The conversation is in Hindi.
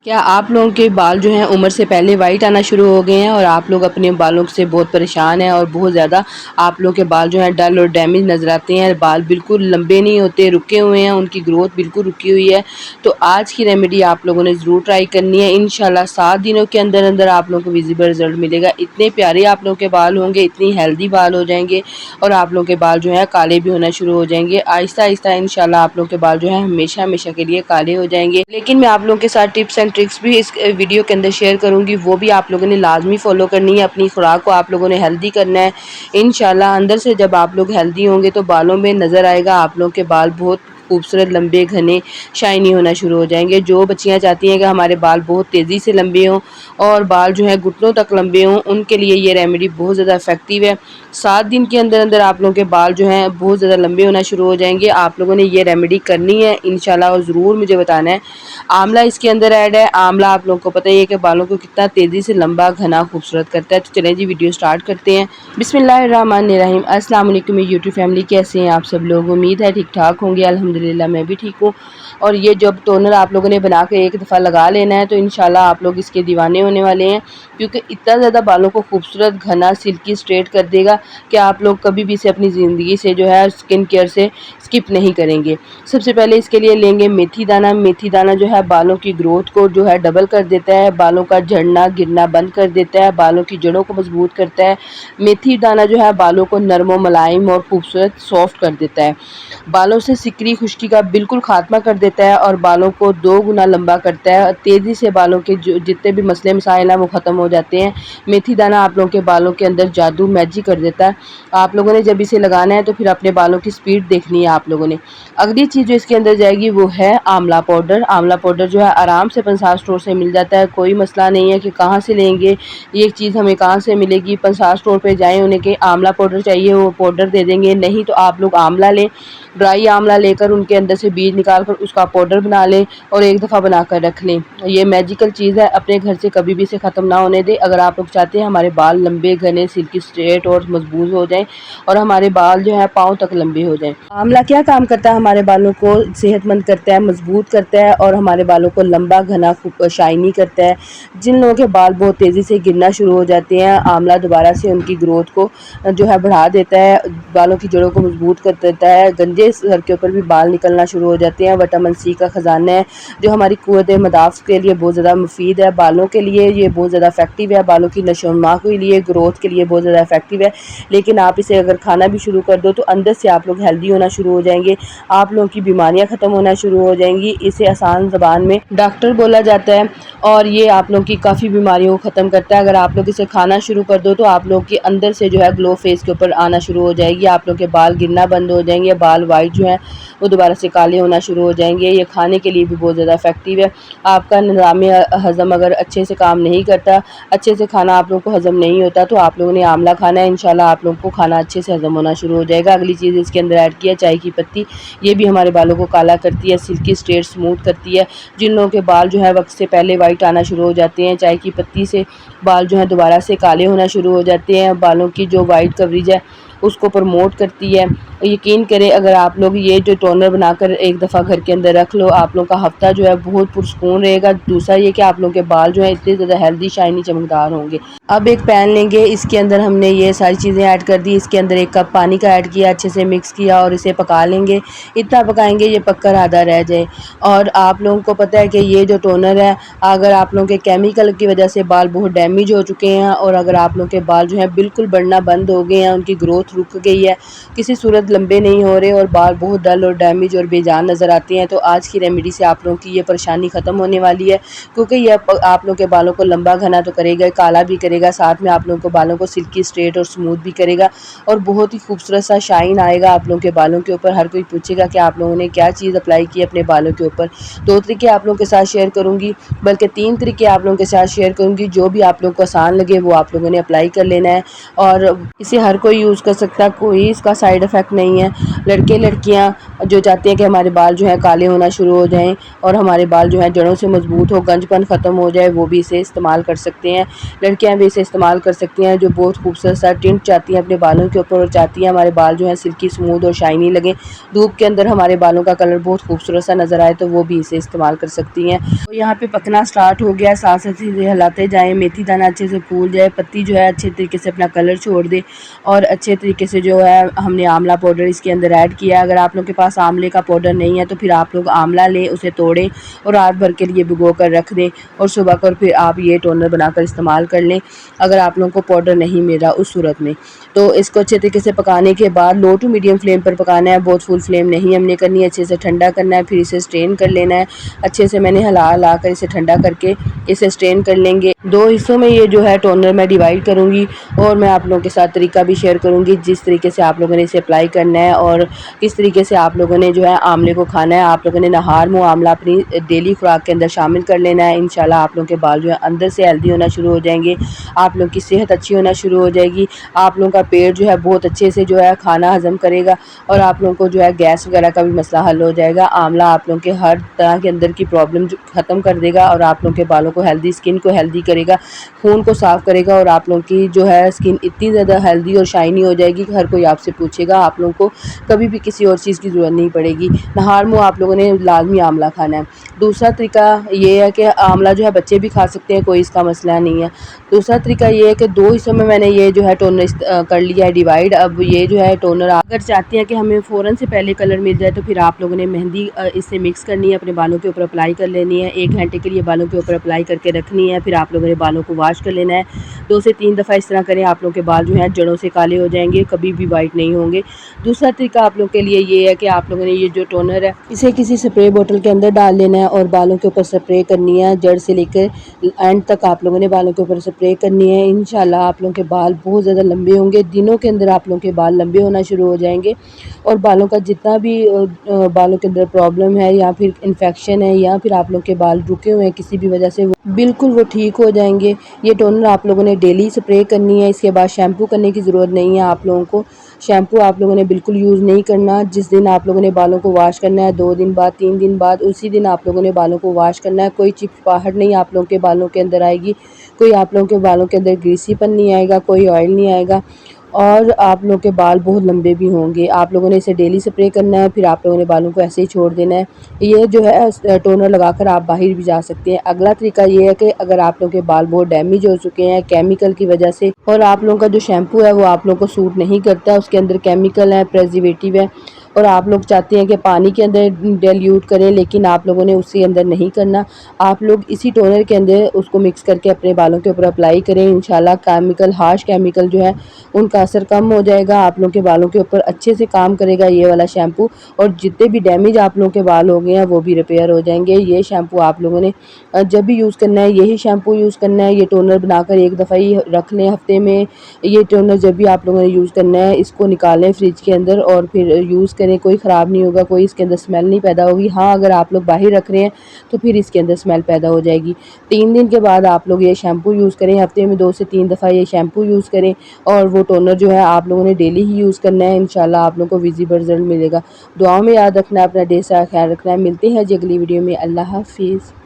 क्या आप लोगों के बाल जो हैं उम्र से पहले वाइट आना शुरू हो गए हैं और आप लोग अपने बालों से बहुत परेशान हैं और बहुत ज़्यादा आप लोगों के बाल जो हैं डल और डैमेज नज़र आते हैं, बाल बिल्कुल लंबे नहीं होते, रुके हुए हैं, उनकी ग्रोथ बिल्कुल रुकी हुई है। तो आज की रेमेडी आप लोगों ने ज़रूर ट्राई करनी है। इंशाल्लाह 7 दिनों के अंदर अंदर आप लोगों को विजिबल रिजल्ट मिलेगा। इतने प्यारे आप लोगों के बाल होंगे, इतनी हेल्दी बाल हो जाएंगे और आप लोगों के बाल जो है काले भी होना शुरू हो जाएंगे। आहिस्ता आहिस्ता इंशाल्लाह आप लोगों के बाल जो है हमेशा हमेशा के लिए काले हो जाएंगे। लेकिन मैं आप लोगों के साथ टिप्स एंड ट्रिक्स भी इस वीडियो के अंदर शेयर करूंगी, वो भी आप लोगों ने लाजमी फॉलो करनी है। अपनी खुराक को आप लोगों ने हेल्दी करना है। इंशाल्लाह अंदर से जब आप लोग हेल्दी होंगे तो बालों में नज़र आएगा आप लोगों के बाल बहुत खूबसूरत, लंबे, घने, शाइनी होना शुरू हो जाएंगे। जो बच्चियां चाहती हैं कि हमारे बाल बहुत तेज़ी से लंबे हों और बाल जो है घुटनों तक लंबे हों, उनके लिए ये रेमेडी बहुत ज़्यादा इफेक्टिव है। 7 दिन के अंदर अंदर आप लोगों के बाल जो हैं बहुत ज़्यादा लंबे होना शुरू हो जाएंगे। आप लोगों ने ये रेमेडी करनी है इंशाल्लाह और ज़रूर मुझे बताना है। आंवला इसके अंदर ऐड है। आंवला आप लोगों को पता ही है कि बालों को कितना तेज़ी से लंबा, घना, खूबसूरत करता है। तो चलें जी वीडियो स्टार्ट करते हैं। बिस्मिल्लाहिर्रहमानिर्रहीम। अस्सलाम वालेकुम यूट्यूब फैमिली, कैसे हैं आप सब लोग? उम्मीद है ठीक ठाक होंगे। अल्हम्दुलिल्लाह मैं भी ठीक हूँ। और ये जब टोनर आप लोगों ने बना के एक दफ़ा लगा लेना है तो इंशाल्लाह आप लोग इसके दीवाने होने वाले हैं, क्योंकि इतना ज़्यादा बालों को खूबसूरत, घना, सिल्की, स्ट्रेट कर देगा कि आप लोग कभी भी इसे अपनी ज़िंदगी से जो है स्किन केयर से स्किप नहीं करेंगे। सबसे पहले इसके लिए लेंगे मेथी दाना। मेथी दाना जो है बालों की ग्रोथ को जो है डबल कर देता है, बालों का झड़ना गिरना बंद कर देता है, बालों की जड़ों को मजबूत करता है। मेथी दाना जो है बालों को नरम, मुलायम और खूबसूरत सॉफ्ट कर देता है। बालों से सिकरी खुश्की का बिल्कुल खात्मा कर देता है और बालों को 2 गुना लंबा करता है। तेज़ी से बालों के जो जितने भी मसले मसाइल हैं वो ख़त्म हो जाते हैं। मेथी दाना आप लोगों के बालों के अंदर जादू, मैजिक कर देता है। आप लोगों ने जब इसे लगाना है तो फिर अपने बालों की स्पीड देखनी है आप लोगों ने। अगली चीज़ जो इसके अंदर जाएगी वो है आंवला पाउडर। आंवला पाउडर जो है आराम से पंसार स्टोर से मिल जाता है। कोई मसला नहीं है कि कहाँ से लेंगे, ये चीज़ हमें कहाँ से मिलेगी। पंसार स्टोर पे जाएँ, उन्हें कि आंवला पाउडर चाहिए, वो पाउडर दे देंगे। नहीं तो आप लोग आंवला लें, ड्राई आंवला लेकर उनके अंदर से बीज निकाल कर उसका पाउडर बना लें और एक दफ़ा बनाकर रख लें। ये मैजिकल चीज़ है, अपने घर से कभी भी इसे ख़त्म ना होने दें। अगर आप लोग चाहते हैं हमारे बाल लंबे, घने, सिल्की, स्ट्रेट और मजबूत हो जाएं और हमारे बाल जो है पाँव तक लंबे हो जाएं। आंवला क्या काम करता है? हमारे बालों को सेहतमंद करता है, मजबूत करता है और हमारे बालों को लंबा, घना, शाइनी करता है। जिन लोगों के बाल बहुत तेज़ी से गिरना शुरू हो जाते हैं, आंवला दोबारा से उनकी ग्रोथ को जो है बढ़ा देता है, बालों की जड़ों को मजबूत कर देता है। गंजे सर के ऊपर भी बाल निकलना शुरू हो जाते हैं। विटामिन सी का ख़जाना है जो हमारी क़ुव्वत मदाफ़ के लिए बहुत ज़्यादा मुफीद है। बालों के लिए ये बहुत ज़्यादा इफेक्टिव है, बालों की नशोनुमा के लिए, ग्रोथ के लिए बहुत ज़्यादा इफेक्टिव है। लेकिन आप इसे अगर खाना भी शुरू कर दो तो अंदर से आप लोग हेल्दी होना शुरू हो जाएंगे, आप लोगों की बीमारियां ख़त्म होना शुरू हो जाएंगी। इसे आसान ज़बान में डॉक्टर बोला जाता है और ये आप लोगों की काफ़ी बीमारियों को ख़त्म करता है। अगर आप लोग इसे खाना शुरू कर दो तो आप लोग के अंदर से जो है ग्लो फेस के ऊपर आना शुरू हो जाएगी। आप लोग के बाल गिरना बंद हो जाएंगे, बाल वाइट जो है वो दोबारा से काले होना शुरू हो जाएंगे। ये खाने के लिए भी बहुत ज़्यादा इफेक्टिव है। आपका निज़ाम हज़म अगर अच्छे से काम नहीं करता, अच्छे से खाना आप लोगों को हज़म नहीं होता, तो आप लोगों ने आंवला खाना है। इंशाल्लाह आप लोगों को खाना अच्छे से हज़म होना शुरू हो जाएगा। अगली चीज़ इसके अंदर ऐड किया चाय की पत्ती। ये भी हमारे बालों को काला करती है, सिल्की, स्ट्रेट, स्मूथ करती है। जिन लोगों के बाल जो है वक्त से पहले वाइट आना शुरू हो जाते हैं, चाय की पत्ती से बाल जो है दोबारा से काले होना शुरू हो जाते हैं। बालों की जो वाइट कवरेज है उसको प्रमोट करती है। यकीन करें अगर आप लोग ये जो टोनर बनाकर एक दफ़ा घर के अंदर रख लो, आप लोगों का हफ्ता जो है बहुत पुरसकून रहेगा। दूसरा ये कि आप लोगों के बाल जो है इतने ज़्यादा हेल्दी, शाइनी, चमकदार होंगे। अब एक पैन लेंगे, इसके अंदर हमने ये सारी चीज़ें ऐड कर दी। इसके अंदर 1 कप पानी का ऐड किया, अच्छे से मिक्स किया और इसे पका लेंगे। इतना पकाएंगे ये पककर आधा रह जाए। और आप लोगों को पता है कि ये जो टोनर है, अगर आप लोगों के केमिकल की वजह से बाल बहुत डैमेज हो चुके हैं और अगर आप लोगों के बाल जो है बिल्कुल बढ़ना बंद हो गए हैं, उनकी ग्रोथ रुक गई है, किसी सूरत लंबे नहीं हो रहे और बाल बहुत डल और डैमेज और बेजान नज़र आते हैं, तो आज की रेमेडी से आप लोगों की ये परेशानी ख़त्म होने वाली है। क्योंकि ये आप लोगों के बालों को लंबा, घना तो करेगा, काला भी करेगा, साथ में आप लोगों को बालों को सिल्की, स्ट्रेट और स्मूथ भी करेगा और बहुत ही खूबसूरत सा शाइन आएगा आप लोगों के बालों के ऊपर। हर कोई पूछेगा कि आप लोगों ने क्या चीज़ अप्लाई की अपने बालों के ऊपर। 2 तरीके आप लोगों के साथ शेयर करूँगी, बल्कि 3 तरीके आप लोगों के साथ शेयर करूँगी। जो भी आप लोगों को आसान लगे वो आप लोगों ने अप्लाई कर लेना है और इसे हर कोई यूज़ कर सकता, कोई इसका साइड इफ़ेक्ट नहीं है। लड़के लड़कियाँ जो चाहते हैं कि हमारे बाल जो हैं काले होना शुरू हो जाएँ और हमारे बाल जो हैं जड़ों से मजबूत हो, गंजपन ख़त्म हो जाए, वो भी इसे इस्तेमाल कर सकते हैं। लड़कियाँ भी इसे इस्तेमाल कर सकती हैं जो बहुत खूबसूरत सा टिंट चाहती हैं अपने बालों के ऊपर और चाहती हैं हमारे बाल जो हैं सिल्की स्मूथ और शाइनी लगें, धूप के अंदर हमारे बालों का कलर बहुत खूबसूरत सा नज़र आए, तो वो भी इसे इस्तेमाल कर सकती हैं। तो यहाँ पे पकना स्टार्ट हो गया, साथ साथ इसे हिलाते जाएँ, मेथी दाना अच्छे से फूल जाए, पत्ती जो है अच्छे तरीके से अपना कलर छोड़ दे और अच्छे तरीके से जो है हमने आंवला पाउडर इसके अंदर ऐड किया। अगर आप लोग के पास आंवले का पाउडर नहीं है तो फिर आप लोग आंवला लें, उसे तोड़ें और रात भर के लिए भिगो कर रख दें और सुबह कर फिर आप ये टोनर बनाकर इस्तेमाल कर लें, अगर आप लोगों को पाउडर नहीं मिल रहा उस सूरत में। तो इसको अच्छे तरीके से पकाने के बाद लो टू मीडियम फ्लेम पर पकाना है, बहुत फुल फ्लेम नहीं हमने करनी है, अच्छे से ठंडा करना है, फिर इसे स्ट्रेन कर लेना है। अच्छे से मैंने हिला कर इसे ठंडा करके इसे स्ट्रेन कर लेंगे। 2 हिस्सों में ये जो है टोनर मैं डिवाइड करूँगी और मैं आप लोगों के साथ तरीका भी शेयर करूँगी जिस तरीके से आप लोगों ने इसे अप्लाई करना है और किस तरीके से आप लोगों ने जो है आंवले को खाना है। आप लोगों ने नहार मुँह आंवला अपनी डेली खुराक के अंदर शामिल कर लेना है। इंशाल्लाह आप लोगों के बाल जो है अंदर से हेल्दी होना शुरू हो जाएंगे, आप लोगों की सेहत अच्छी होना शुरू हो जाएगी, आप लोगों का पेट जो है बहुत अच्छे से जो है खाना हजम करेगा और आप लोगों को जो है गैस वगैरह का भी मसला हल हो जाएगा। आंवला आप लोगों के हर तरह के अंदर की प्रॉब्लम ख़त्म कर देगा और आप लोगों के बालों को हेल्दी, स्किन को हेल्दी करेगा, खून को साफ़ करेगा और आप लोगों की जो है स्किन इतनी ज़्यादा हेल्दी और शाइनी हो जाएगी कि हर कोई आपसे पूछेगा, आप लोगों को कभी भी किसी और चीज़ की ज़रूरत नहीं पड़ेगी। नहार मुँह आप लोगों ने लाज़मी आंवला खाना है। दूसरा तरीका ये है कि आंवला जो है बच्चे भी खा सकते हैं, कोई इसका मसला नहीं है। दूसरा तरीका ये है कि 2 हिस्सों में मैंने ये जो है टोनर कर लिया है डिवाइड। अब ये जो है टोनर अगर चाहते हैं कि हमें फ़ौरन से पहले कलर मिल जाए तो फिर आप लोगों ने मेहंदी इससे मिक्स करनी है, अपने बालों के ऊपर अप्लाई कर लेनी है, 1 घंटे के लिए बालों के ऊपर अप्लाई करके रखनी है। फिर आप लोगों ने बालों को वॉश कर लेना है, 2 से 3 दफ़ा इस तरह करें, आप लोगों के बाल जो हैं जड़ों से काले हो जाएंगे, कभी भी वाइट नहीं होंगे। दूसरा तरीका आप लोग के लिए ये है कि आप लोगों ने ये जो टोनर है इसे किसी स्प्रे बोतल के अंदर डाल लेना है और बालों के ऊपर स्प्रे करनी है, जड़ से लेकर एंड तक आप लोगों ने बालों के ऊपर स्प्रे करनी है। इंशाल्लाह आप लोगों के बाल बहुत ज़्यादा लंबे होंगे, दिनों के अंदर आप लोगों के बाल लंबे होना शुरू हो जाएंगे और बालों का जितना भी बालों के अंदर प्रॉब्लम है या फिर इन्फेक्शन है या फिर आप लोग के बाल रुके हुए हैं किसी भी वजह से, वो बिल्कुल वो ठीक हो जाएंगे। ये टोनर आप लोगों ने डेली स्प्रे करनी है, इसके बाद शैम्पू करने की ज़रूरत नहीं है आप लोगों को। शैम्पू आप लोगों ने बिल्कुल यूज़ नहीं करना। जिस दिन आप लोगों ने बालों को वॉश करना है 2 दिन बाद, 3 दिन बाद, उसी दिन आप लोगों ने बालों को वॉश करना है। कोई चिपचिपाहट नहीं आप लोगों के बालों के अंदर आएगी, कोई आप लोगों के बालों के अंदर ग्रीसीपन नहीं आएगा, कोई ऑयल नहीं आएगा और आप लोगों के बाल बहुत लंबे भी होंगे। आप लोगों ने इसे डेली स्प्रे करना है, फिर आप लोगों ने बालों को ऐसे ही छोड़ देना है। ये जो है टोनर लगाकर आप बाहर भी जा सकते हैं। अगला तरीका ये है कि अगर आप लोगों के बाल बहुत डैमेज हो चुके हैं केमिकल की वजह से और आप लोगों का जो शैम्पू है वो आप लोगों को सूट नहीं करता, उसके अंदर केमिकल है, प्रिजर्वेटिव है और आप लोग चाहते हैं कि पानी के अंदर डाइल्यूट करें, लेकिन आप लोगों ने उसके अंदर नहीं करना। आप लोग इसी टोनर के अंदर उसको मिक्स करके अपने बालों के ऊपर अप्लाई करें। इंशाल्लाह केमिकल, हार्श केमिकल जो है उनका असर कम हो जाएगा, आप लोगों के बालों के ऊपर अच्छे से काम करेगा ये वाला शैम्पू और जितने भी डैमेज आप लोगों के बाल हो गए हैं वो भी रिपेयर हो जाएंगे। ये शैम्पू आप लोगों ने जब भी यूज़ करना है यही शैम्पू यूज़ करना है। ये टोनर बनाकर एक दफ़ा ही रख लें हफ्ते में। ये टोनर जब भी आप लोगों ने यूज़ करना है इसको निकालें फ्रिज के अंदर और फिर यूज़ करें, कोई ख़राब नहीं होगा, कोई इसके अंदर स्मेल नहीं पैदा होगी। हाँ, अगर आप लोग बाहर रख रहे हैं तो फिर इसके अंदर स्मेल पैदा हो जाएगी। 3 दिन के बाद आप लोग ये शैम्पू यूज़ करें, हफ्ते में 2 से 3 दफ़ा ये शैम्पू यूज़ करें और वो टोनर जो है आप लोगों ने डेली ही यूज़ करना है। इंशाल्लाह आप लोगों को विजिबल रिजल्ट मिलेगा। दुआओं में याद रखना है, अपना ढेर सारा ख्याल रखना है। मिलते हैं जी अगली वीडियो में। अल्लाह हाफिज़।